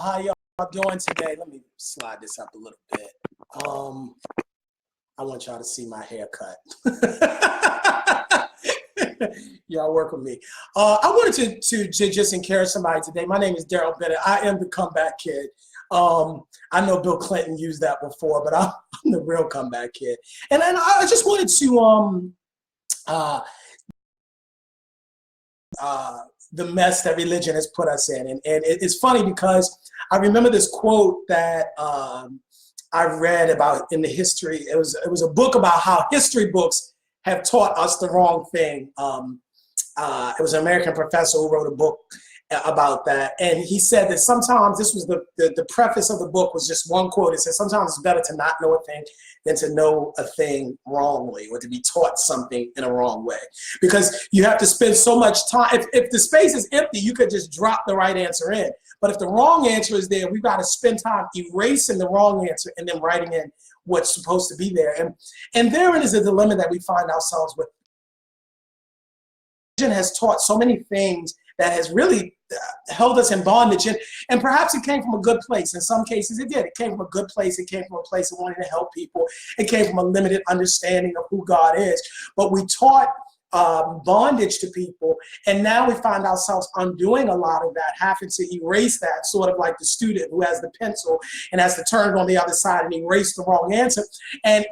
How y'all doing today? Let me slide this up a little bit. I want y'all to see my haircut. Y'all work with me. I wanted to just encourage somebody today. My name is Daryl Bennett. I am the comeback kid. I know Bill Clinton used that before, but I'm the real comeback kid. And I just wanted to the mess that religion has put us in. And it's funny because I remember this quote that I read about in the history. It was a book about how history books have taught us the wrong thing. It was an American professor who wrote a book about that. And he said that sometimes, this was the preface of the book was just one quote. It said, sometimes it's better to not know a thing than to know a thing wrongly, or to be taught something in a wrong way. Because you have to spend so much time. If the space is empty, you could just drop the right answer in. But if the wrong answer is there, we've got to spend time erasing the wrong answer and then writing in what's supposed to be there. And therein is a dilemma that we find ourselves with. Religion has taught so many things that has really held us in bondage. And perhaps it came from a good place. In some cases it did. It came from a good place. It came from a place of wanting to help people. It came from a limited understanding of who God is. But we taught bondage to people, and now we find ourselves undoing a lot of that, having to erase that, sort of like the student who has the pencil and has to turn it on the other side and erase the wrong answer. And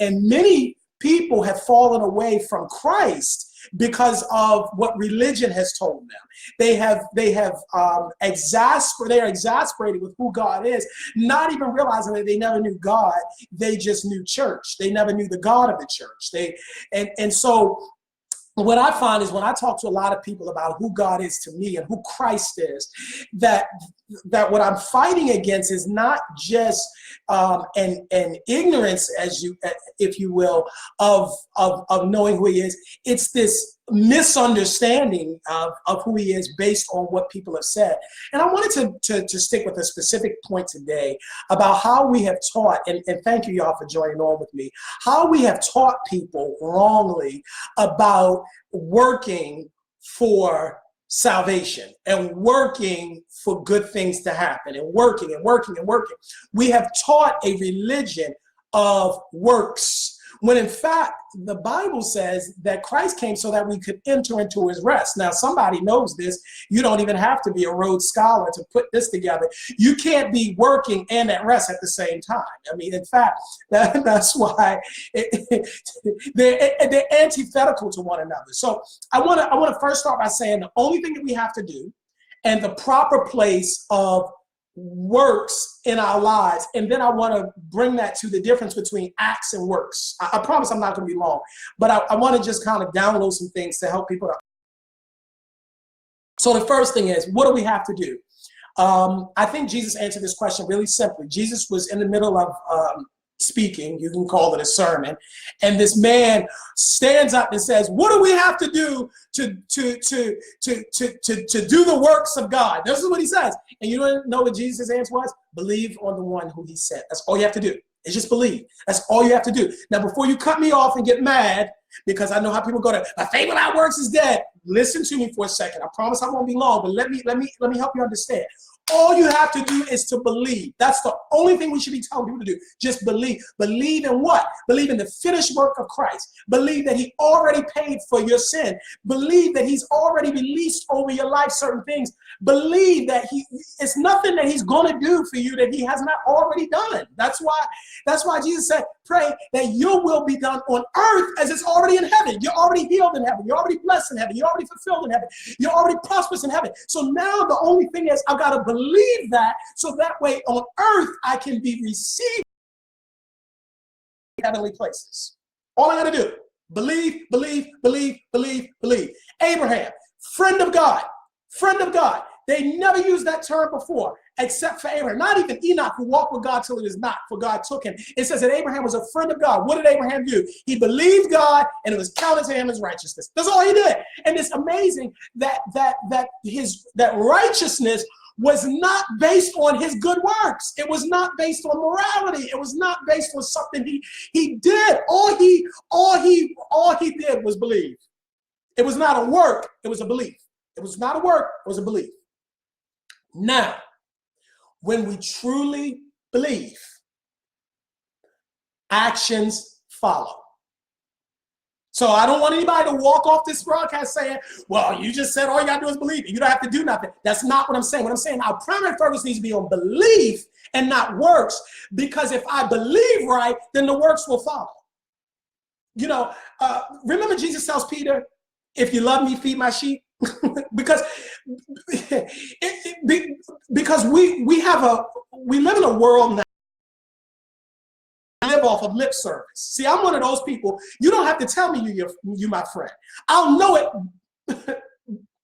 many people have fallen away from Christ because of what religion has told them. They are exasperated with who God is, not even realizing that they never knew God. They just knew church. They never knew the God of the church. And so what I find is, when I talk to a lot of people about who God is to me and who Christ is, that what I'm fighting against is not just an ignorance, if you will, of knowing who He is. It's this misunderstanding of who He is based on what people have said. And I wanted to stick with a specific point today about how we have taught, and thank you y'all for joining on with me, how we have taught people wrongly about working for salvation and working for good things to happen, and working and working and working. We have taught a religion of works, when in fact the Bible says that Christ came so that we could enter into His rest. Now, somebody knows this. You don't even have to be a Rhodes Scholar to put this together. You can't be working and at rest at the same time. I mean, in fact, that's why they're antithetical to one another. So I want to first start by saying the only thing that we have to do, and the proper place of works in our lives, and then I want to bring that to the difference between acts and works. I promise I'm not going to be long, but I want to just kind of download some things to help people. So the first thing is, what do we have to do? I think Jesus answered this question really simply. Jesus was in the middle of speaking, you can call it a sermon, and this man stands up and says, what do we have to do to do the works of God? This is what he says. And you don't know what Jesus' answer was? Believe on the one who He sent. That's all you have to do. It's just believe. That's all you have to do. Now, before you cut me off and get mad, because I know how people go to, my faith without works is dead. Listen to me for a second. I promise I won't be long, but let me help you understand. All you have to do is to believe. That's the only thing we should be telling people to do. Just believe. Believe in what? Believe in the finished work of Christ. Believe that He already paid for your sin. Believe that He's already released over your life certain things. Believe that it's nothing that He's going to do for you that He has not already done. That's why Jesus said, pray that your will be done on earth as it's already in heaven. You're already healed in heaven. You're already blessed in heaven. You're already fulfilled in heaven. You're already prosperous in heaven. So now the only thing is, I've got to believe that, so that way on earth I can be received in heavenly places. All I got to do, believe, believe, believe, believe, believe. Abraham, friend of God, friend of God. They never used that term before, except for Abraham. Not even Enoch, who walked with God till it is not, for God took him. It says that Abraham was a friend of God. What did Abraham do? He believed God, and it was counted to him as righteousness. That's all he did. And it's amazing that righteousness was not based on his good works. It was not based on morality. It was not based on something he did. All he did was believe. It was not a work, it was a belief. It was not a work, it was a belief. Now, When we truly believe, actions follow. So I don't want anybody to walk off this broadcast saying, well, you just said all you got to do is believe it. You don't have to do nothing. That's not what I'm saying. What I'm saying, our primary focus needs to be on belief and not works, because if I believe right, then the works will follow. You know, remember Jesus tells Peter, if you love me, feed my sheep? because we live in a world now, live off of lip service. See, I'm one of those people. You don't have to tell me you my friend. I'll know it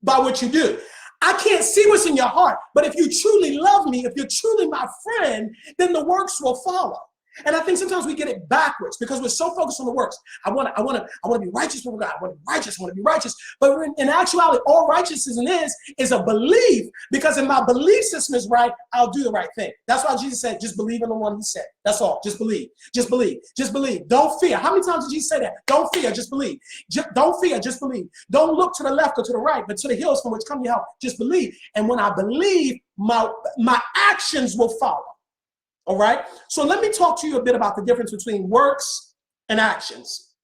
by what you do. I can't see what's in your heart, but if you truly love me, if you're truly my friend, then the works will follow. And I think sometimes we get it backwards because we're so focused on the works. I want to be righteous before God. I want to be righteous. But in actuality, all righteousness is a belief, because if my belief system is right, I'll do the right thing. That's why Jesus said, just believe in the one he said. That's all. Just believe. Just believe. Just believe. Don't fear. How many times did Jesus say that? Don't fear. Just believe. Don't fear. Just believe. Don't look to the left or to the right, but to the hills from which come your help. Just believe. And when I believe, my actions will follow. All right, so let me talk to you a bit about the difference between works and actions,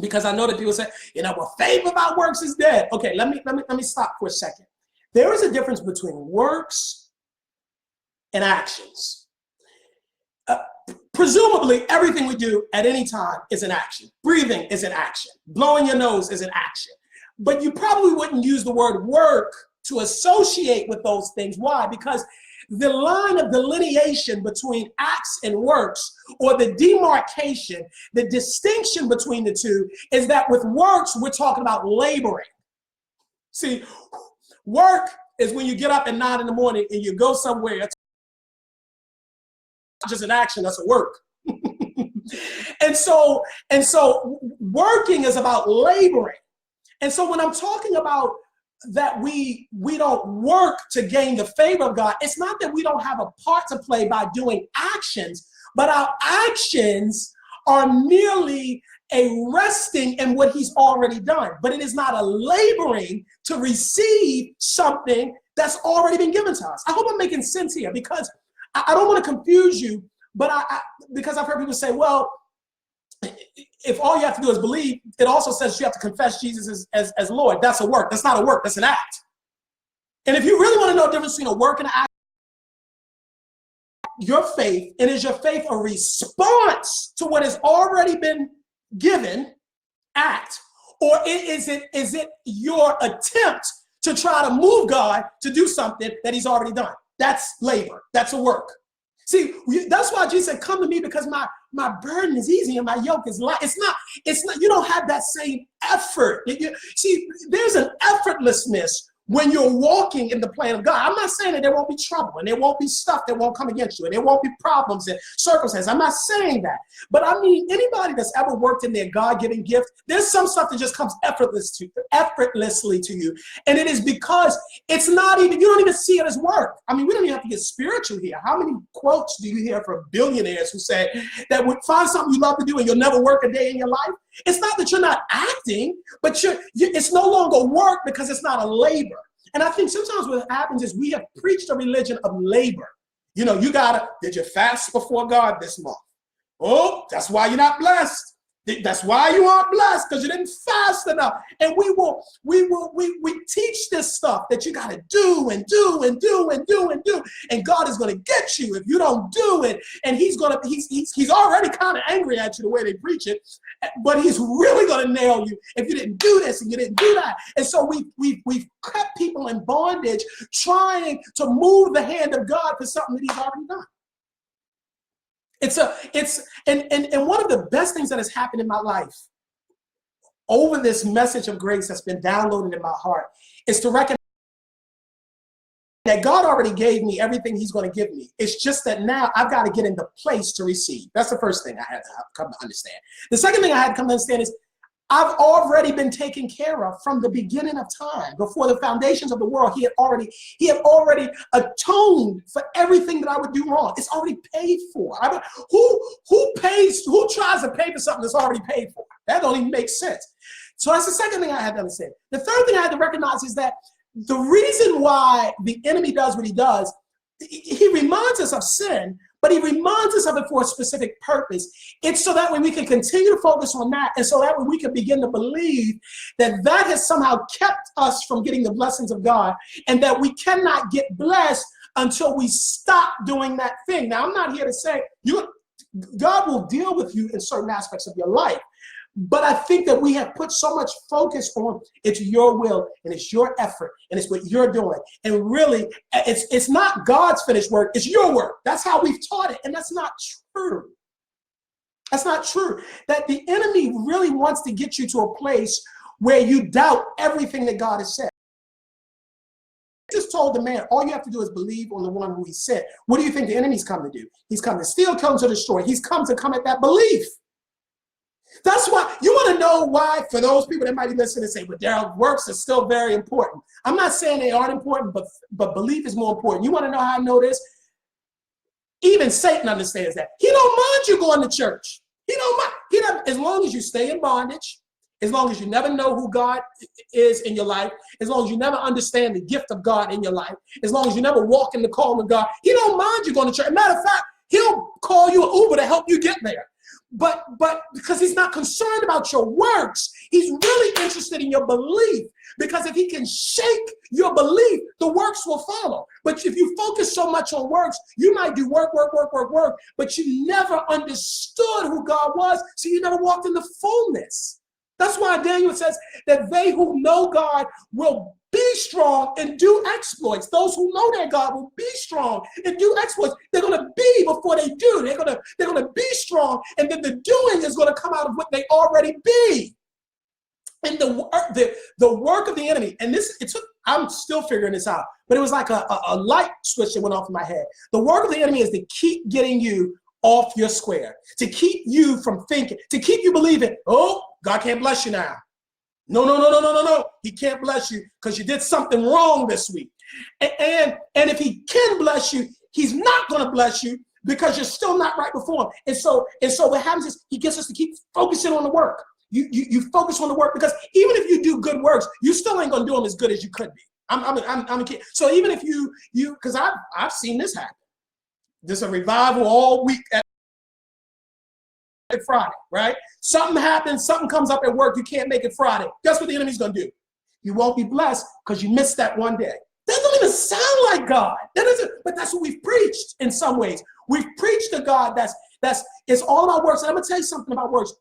because I know that people say, you know, well, faith without works is dead. Okay, let me stop for a second. There is a difference between works and actions. Presumably, everything we do at any time is an action. Breathing is an action. Blowing your nose is an action. But you probably wouldn't use the word work to associate with those things. Why? Because the line of delineation between acts and works, or the demarcation, the distinction between the two, is that with works, we're talking about laboring. See, work is when you get up at 9 in the morning and you go somewhere. It's not just an action, that's a work. and so working is about laboring. And so when I'm talking about that we don't work to gain the favor of God, it's not that we don't have a part to play by doing actions, but our actions are merely a resting in what he's already done. But it is not a laboring to receive something that's already been given to us. I hope I'm making sense here, because I don't want to confuse you, but because I've heard people say, well, if all you have to do is believe, it also says you have to confess Jesus as Lord. That's a work. That's not a work. That's an act. And if you really want to know the difference between a work and an act, your faith, and is your faith a response to what has already been given, act, or is it your attempt to try to move God to do something that he's already done? That's labor. That's a work. See, that's why Jesus said, come to me because my burden is easy and my yoke is light. It's not, you don't have that same effort. See, there's an effortlessness when you're walking in the plan of God. I'm not saying that there won't be trouble and there won't be stuff that won't come against you and there won't be problems and circumstances. I'm not saying that. But I mean, anybody that's ever worked in their God-given gift, there's some stuff that just comes effortlessly to you. And it is because it's not even, you don't even see it as work. I mean, we don't even have to get spiritual here. How many quotes do you hear from billionaires who say that would find something you love to do and you'll never work a day in your life? It's not that you're not acting, but it's no longer work because it's not a labor. And I think sometimes what happens is we have preached a religion of labor. You know, did you fast before God this month? Oh, that's why you're not blessed. That's why you aren't blessed, because you didn't fast enough. And we teach this stuff that you got to do and do and do and do and do. And God is going to get you if you don't do it. And he's already kind of angry at you the way they preach it, but he's really going to nail you if you didn't do this and you didn't do that. And so we've kept people in bondage trying to move the hand of God for something that he's already done. And one of the best things that has happened in my life over this message of grace that's been downloaded in my heart is to recognize that God already gave me everything he's going to give me. It's just that now I've got to get in the place to receive. That's the first thing I had to come to understand. The second thing I had to come to understand is I've already been taken care of from the beginning of time. Before the foundations of the world, he had already atoned for everything that I would do wrong. It's already paid for. Who tries to pay for something that's already paid for? That don't even make sense. So that's the second thing I had to understand. The third thing I had to recognize is that the reason why the enemy does what he does he reminds us of sin, but he reminds us of it for a specific purpose. It's so that way we can continue to focus on that, and so that way we can begin to believe that that has somehow kept us from getting the blessings of God, and that we cannot get blessed until we stop doing that thing. Now, I'm not here to say God will deal with you in certain aspects of your life, but I think that we have put so much focus on it's your will and it's your effort and it's what you're doing. And really, it's not God's finished work, it's your work. That's how we've taught it, and that's not true. That's not true. That the enemy really wants to get you to a place where you doubt everything that God has said. I just told the man, all you have to do is believe on the one who he sent. What do you think the enemy's come to do? He's come to steal, kill, and to destroy. He's come at that belief. That's why you want to know why, for those people that might be listening and say, but Daryl, works are still very important. I'm not saying they aren't important, but belief is more important. You want to know how I know this? Even Satan understands that. He don't mind you going to church. He don't mind. He doesn't, as long as you stay in bondage, as long as you never know who God is in your life, as long as you never understand the gift of God in your life, as long as you never walk in the calling of God, he don't mind you going to church. As a matter of fact, he'll call you an Uber to help you get there. But because he's not concerned about your works, he's really interested in your belief. Because if he can shake your belief, the works will follow. But if you focus so much on works, you might do work, but you never understood who God was, so you never walked in the fullness. That's why Daniel says that they who know God will be strong and do exploits. Those who know their God will be strong and do exploits. They're going to be before they do. They're going to be strong, and then the doing is going to come out of what they already be. And the work of the enemy, and I'm still figuring this out, but it was like a light switch that went off in my head. The work of the enemy is to keep getting you off your square, to keep you from thinking, to keep you believing, oh, God can't bless you now. No. He can't bless you because you did something wrong this week. And if he can bless you, he's not going to bless you because you're still not right before him. And so what happens is he gets us to keep focusing on the work. You focus on the work, because even if you do good works, you still ain't going to do them as good as you could be. I'm a kid. So even if you because I've seen this happen. There's a revival all week at Friday, right? Something happens, something comes up at work, you can't make it Friday. Guess what the enemy's going to do? You won't be blessed because you missed that one day. That doesn't even sound like God. But that's what we've preached in some ways. We've preached to God it's all about works. And I'm going to tell you something about works.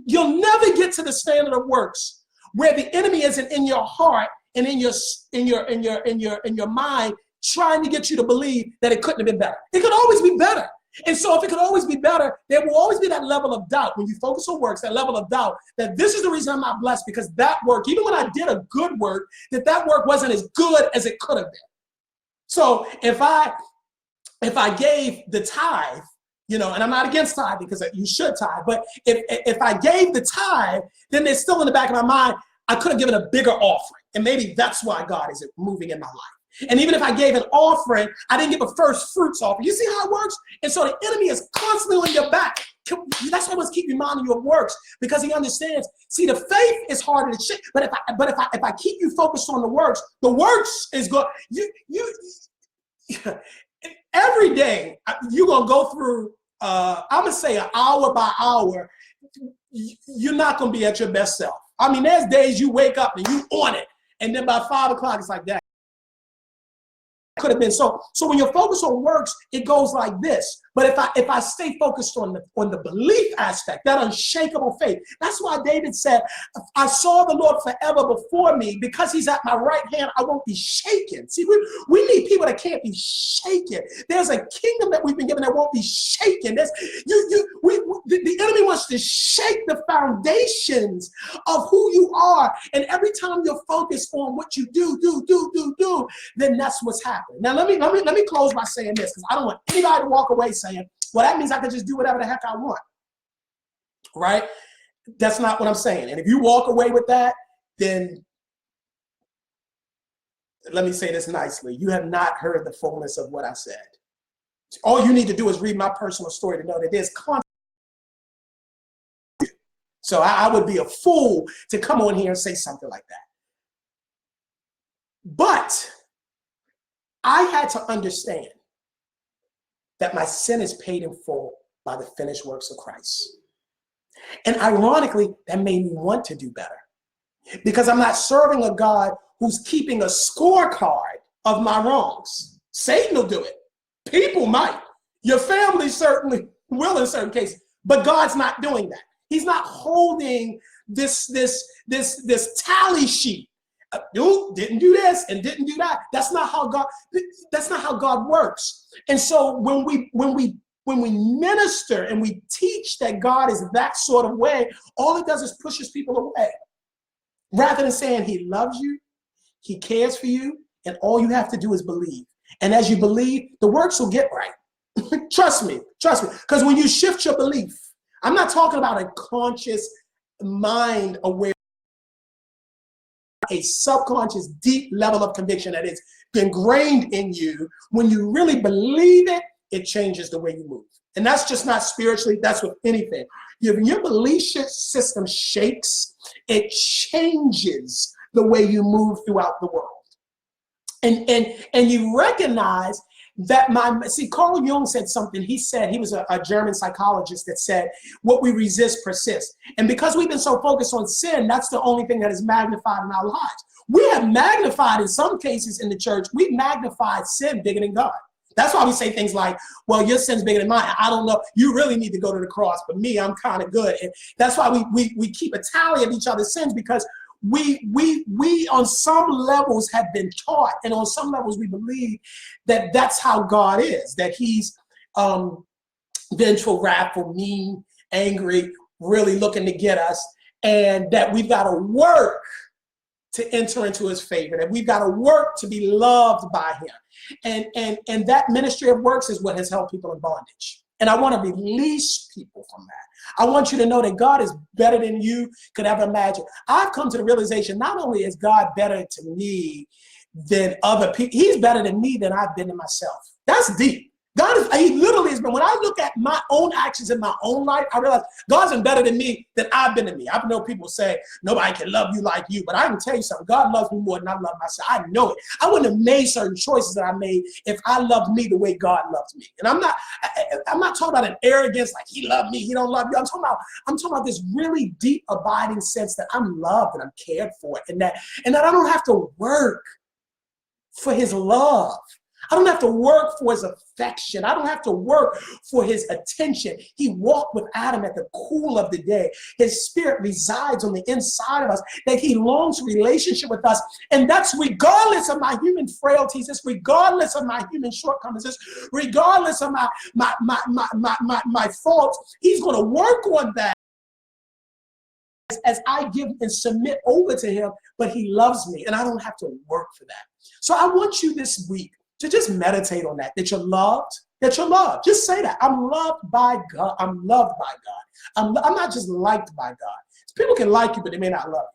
You'll never get to the standard of works where the enemy isn't in your heart and in your mind trying to get you to believe that it couldn't have been better. It could always be better. And so if it could always be better, there will always be that level of doubt when you focus on works, that level of doubt that this is the reason I'm not blessed, because that work, even when I did a good work, that work wasn't as good as it could have been. So if I gave the tithe, and I'm not against tithe because you should tithe, but if I gave the tithe, then there's still in the back of my mind, I could have given a bigger offering. And maybe that's why God is moving in my life. And even if I gave an offering, I didn't give a first fruits offering. You see how it works? And so the enemy is constantly on your back. That's why I must keep reminding you of works, because he understands. See, the faith is harder to shake. But if I keep you focused on the works is good. Every day you're gonna go through. I'm gonna say an hour by hour. You're not gonna be at your best self. I mean, there's days you wake up and you on it, and then by 5 o'clock it's like that. Could have been so when you're focused on works, it goes like this. But if I stay focused on the belief aspect, that unshakable faith, that's why David said, I saw the Lord forever before me, because he's at my right hand, I won't be shaken. See, we need people that can't be shaken. There's a kingdom that we've been given that won't be shaken. The enemy wants to shake the foundations of who you are, and every time you're focused on what you do, then that's what's happening. Now let me close by saying this, because I don't want anybody to walk away saying, well, that means I can just do whatever the heck I want, right? That's not what I'm saying. And if you walk away with that, then let me say this nicely. You have not heard the fullness of what I said. All you need to do is read my personal story to know that there's content. So I would be a fool to come on here and say something like that. But I had to understand that my sin is paid in full by the finished works of Christ. And ironically, that made me want to do better, because I'm not serving a God who's keeping a scorecard of my wrongs. Satan will do it. People might. Your family certainly will in certain cases, but God's not doing that. He's not holding this tally sheet. You didn't do this and didn't do that. That's not how God works. And so when we minister and we teach that God is that sort of way, all it does is pushes people away. Rather than saying he loves you, he cares for you, and all you have to do is believe. And as you believe, the works will get right. Trust me. Because when you shift your belief, I'm not talking about a conscious mind aware, a subconscious deep level of conviction that is ingrained in you. When you really believe it, it changes the way you move. And that's just not spiritually, that's with anything. If your belief system shakes, it changes the way you move throughout the world. And you recognize that Carl Jung said something. He said, he was a German psychologist that said, what we resist persists. And because we've been so focused on sin, that's the only thing that is magnified in our lives. We have magnified, in some cases in the church, we've magnified sin bigger than God. That's why we say things like, well, your sin's bigger than mine. I don't know. You really need to go to the cross, but me, I'm kind of good. And that's why we keep a tally of each other's sins, because we on some levels have been taught, and on some levels we believe that that's how God is, that he's vengeful, wrathful, mean, angry, really looking to get us, and that we've got to work to enter into his favor, that we've got to work to be loved by him. And that ministry of works is what has held people in bondage. And I want to release people from that. I want you to know that God is better than you could ever imagine. I've come to the realization, not only is God better to me than other people, he's better than me than I've been to myself. That's deep. God is, he literally has been, when I look at my own actions in my own life, I realize God's been better than me than I've been to me. I know people say, nobody can love you like you, but I can tell you something. God loves me more than I love myself. I know it. I wouldn't have made certain choices that I made if I loved me the way God loves me. And I'm not talking about an arrogance, like he loved me, he don't love you. I'm talking about this really deep, abiding sense that I'm loved and I'm cared for, and that I don't have to work for his love. I don't have to work for his affection. I don't have to work for his attention. He walked with Adam at the cool of the day. His spirit resides on the inside of us, that he longs for relationship with us. And that's regardless of my human frailties. It's regardless of my human shortcomings. It's regardless of my faults. He's going to work on that as I give and submit over to him, but he loves me and I don't have to work for that. So I want you this week to just meditate on that you're loved, that you're loved. Just say that. I'm loved by God. I'm loved by God. I'm not just liked by God. People can like you, but they may not love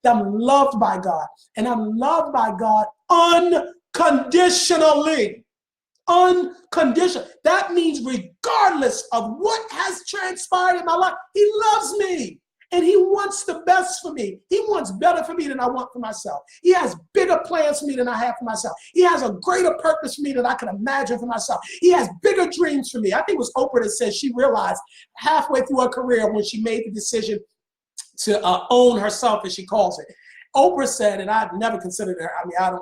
you. I'm loved by God, and I'm loved by God unconditionally. Unconditional. That means regardless of what has transpired in my life, he loves me. And he wants the best for me. He wants better for me than I want for myself. He has bigger plans for me than I have for myself. He has a greater purpose for me than I can imagine for myself. He has bigger dreams for me. I think it was Oprah that said she realized halfway through her career when she made the decision to own herself, as she calls it. Oprah said, and I've never considered her,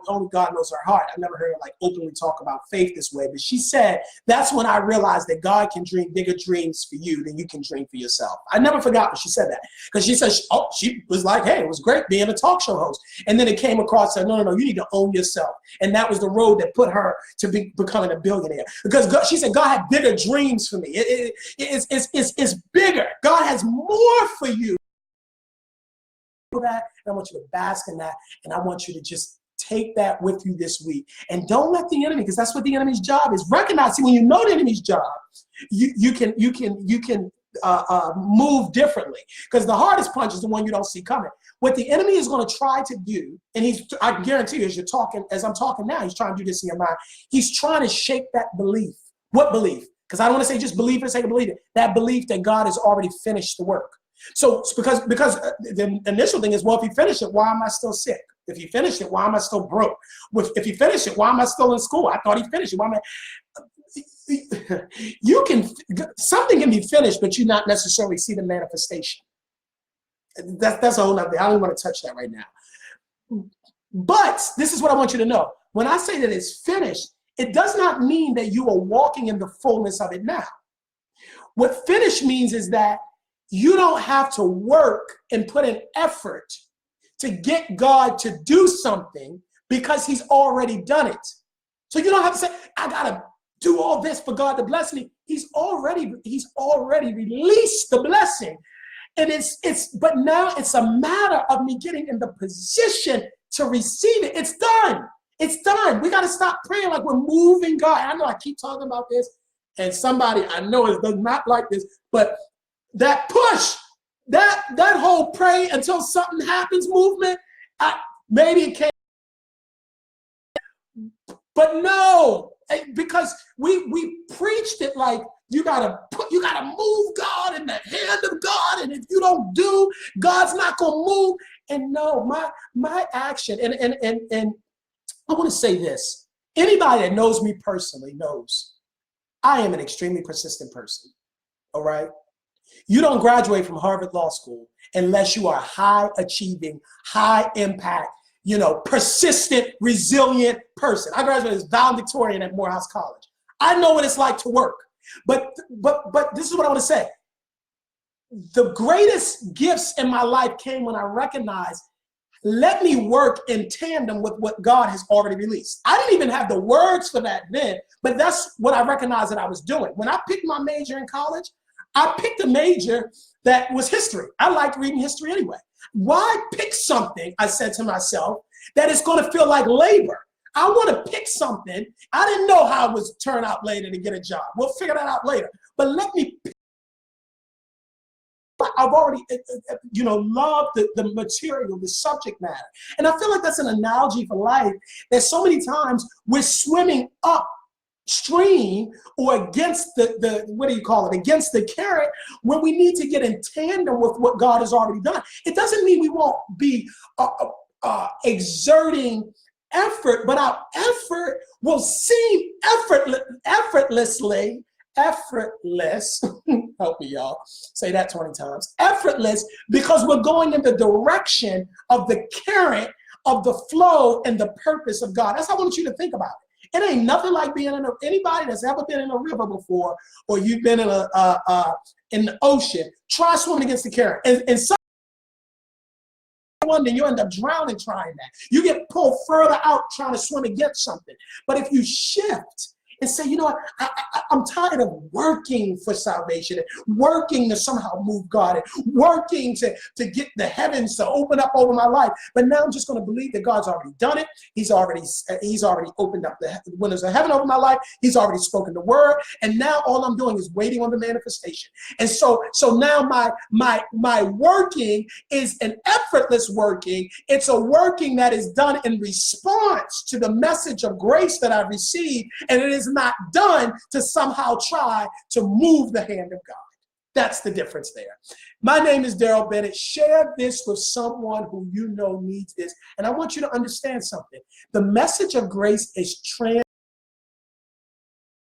only God knows her heart. I've never heard her like openly talk about faith this way, but she said, that's when I realized that God can dream bigger dreams for you than you can dream for yourself. I never forgot when she said that, because she said, she was like, hey, it was great being a talk show host. And then it came across, said, no, you need to own yourself. And that was the road that put her to becoming a billionaire. Because God, she said, God had bigger dreams for me. It's bigger. God has more for you. That, and I want you to bask in that, and I want you to just take that with you this week. And don't let the enemy, because that's what the enemy's job is. Recognize, see, when you know the enemy's job, you can move differently, because the hardest punch is the one you don't see coming. What the enemy is going to try to do, and I guarantee you, as I'm talking now, he's trying to do this in your mind. He's trying to shake that belief. What belief? Because I don't want to say just believe for the sake of believing. That belief that God has already finished the work. So because the initial thing is, well, if he finished it, why am I still sick? If he finished it, why am I still broke? If he finished it, why am I still in school? I thought he finished it. Why am something can be finished, but you not necessarily see the manifestation. That's a whole other thing. I don't want to touch that right now. But this is what I want you to know. When I say that it's finished, it does not mean that you are walking in the fullness of it now. What finished means is that you don't have to work and put in effort to get God to do something because he's already done it. So you don't have to say, I got to do all this for God to bless me. He's already released the blessing. And but now it's a matter of me getting in the position to receive it. It's done. It's done. We got to stop praying like we're moving God. I know I keep talking about this, and somebody I know does not like this, but that push, that whole pray until something happens movement, maybe it can't. But no, because we preached it like you gotta move God in the hand of God, and if you don't do, God's not gonna move. And no, my action, and I want to say this. Anybody that knows me personally knows I am an extremely persistent person. All right. You don't graduate from Harvard Law School unless you are a high achieving, high impact, persistent, resilient person. I graduated as valedictorian at Morehouse College. I know what it's like to work. But this is what I want to say. The greatest gifts in my life came when I recognized, let me work in tandem with what God has already released. I didn't even have the words for that then, but that's what I recognized that I was doing. When I picked my major in college, I picked a major that was history. I liked reading history anyway. Why pick something, I said to myself, that is going to feel like labor? I want to pick something. I didn't know how it would turn out later to get a job. We'll figure that out later. But let me pick. I've already, loved the material, the subject matter. And I feel like that's an analogy for life, that so many times we're swimming upstream or against against the current, when we need to get in tandem with what God has already done. It doesn't mean we won't be exerting effort, but our effort will seem effortless, help me y'all, say that 20 times, effortless, because we're going in the direction of the current of the flow and the purpose of God. That's how I want you to think about it. It ain't nothing like being anybody that's ever been in a river before, or you've been in in the ocean, try swimming against the current. And then you end up drowning trying that. You get pulled further out trying to swim against something. But if you shift and say, you know what, I'm tired of working for salvation, and working to somehow move God, and working to get the heavens to open up over my life. But now I'm just going to believe that God's already done it. He's already opened up the windows of heaven over my life. He's already spoken the word. And now all I'm doing is waiting on the manifestation. And so now my working is an effortless working. It's a working that is done in response to the message of grace that I've received. And it is not done to somehow try to move the hand of God. That's the difference there. My name is Daryl Bennett. Share this with someone who you know needs this. And I want you to understand something. The message of grace is transforming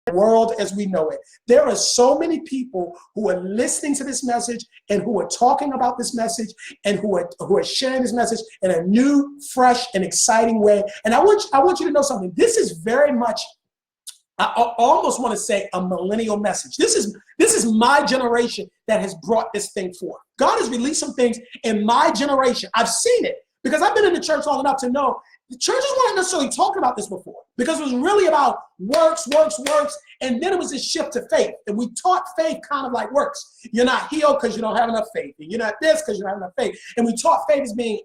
the world as we know it. There are so many people who are listening to this message and who are talking about this message and who are sharing this message in a new, fresh, and exciting way. And I want you to know something. This is very much, I almost want to say, a millennial message. This is my generation that has brought this thing forth. God has released some things in my generation. I've seen it because I've been in the church long enough to know the churches weren't necessarily talking about this before, because it was really about works, and then it was a shift to faith. And we taught faith kind of like works. You're not healed because you don't have enough faith. And you're not this because you don't have enough faith. And we taught faith as being.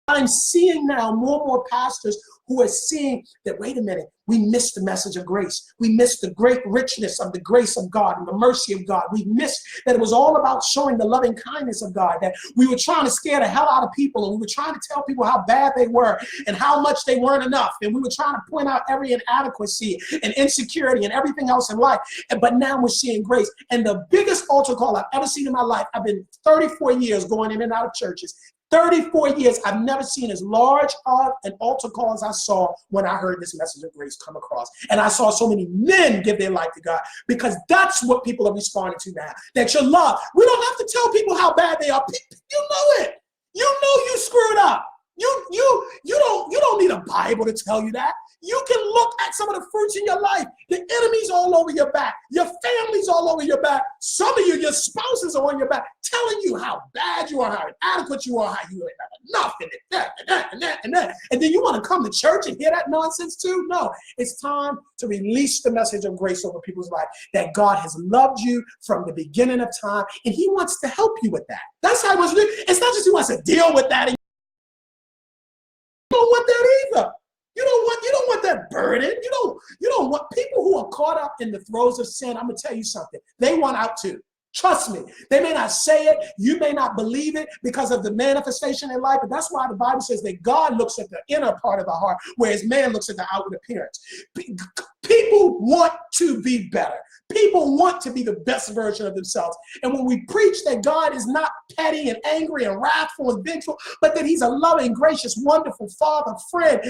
I'm seeing now more and more pastors who are seeing that, wait a minute, we missed the message of grace. We missed the great richness of the grace of God and the mercy of God. We missed that it was all about showing the loving kindness of God, that we were trying to scare the hell out of people, and we were trying to tell people how bad they were and how much they weren't enough. And we were trying to point out every inadequacy and insecurity and everything else in life. But now we're seeing grace. And the biggest altar call I've ever seen in my life, I've been 34 years going in and out of churches. 34 years, I've never seen as large of an altar call as I saw when I heard this message of grace come across. And I saw so many men give their life to God, because that's what people are responding to now. That your love. We don't have to tell people how bad they are. You know it. You know you screwed up. You don't need a Bible to tell you that. You can look at some of the fruits in your life. The enemy's all over your back. Your family's all over your back. Some of you, your spouses are on your back, telling you how bad you are, how inadequate you are, how you ain't have enough, and that, and that, and that, and that. And then you want to come to church and hear that nonsense too? No, it's time to release the message of grace over people's life, that God has loved you from the beginning of time, and he wants to help you with that. That's how he wants to do it. It's not just he wants to deal with that. You don't want that either. You don't want that burden. You don't want people who are caught up in the throes of sin. I'm gonna tell you something. They want out too. Trust me. They may not say it. You may not believe it because of the manifestation in life, but that's why the Bible says that God looks at the inner part of the heart, whereas man looks at the outward appearance. People want to be better. People want to be the best version of themselves. And when we preach that God is not petty and angry and wrathful and vengeful, but that he's a loving, gracious, wonderful father, friend,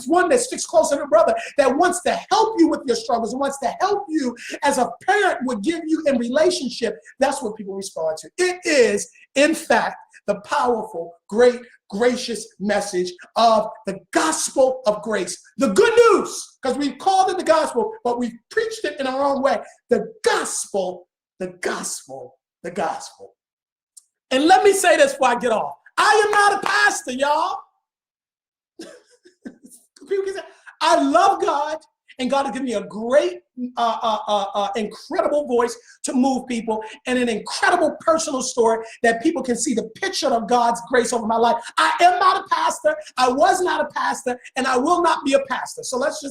one that sticks closer to a brother, that wants to help you with your struggles and wants to help you as a parent would give you in relationship, that's what people respond to. It is, in fact, the powerful, great, gracious message of the gospel of grace. The good news, because we've called it the gospel, but we've preached it in our own way. The gospel, the gospel, the gospel. And let me say this before I get off. I am not a pastor, y'all. People can say, I love God, and God has given me a great, incredible voice to move people, and an incredible personal story that people can see the picture of God's grace over my life. I am not a pastor. I was not a pastor, and I will not be a pastor. So let's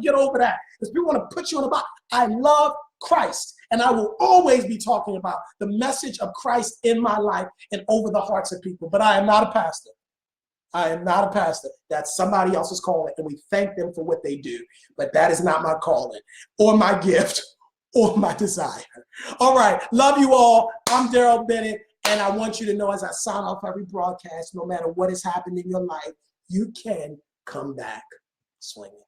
get over that, because people want to put you in a box. I love Christ, and I will always be talking about the message of Christ in my life and over the hearts of people. But I am not a pastor. I am not a pastor. That's somebody else's calling, and we thank them for what they do. But that is not my calling or my gift or my desire. All right. Love you all. I'm Daryl Bennett, and I want you to know as I sign off every broadcast, no matter what has happened in your life, you can come back swinging.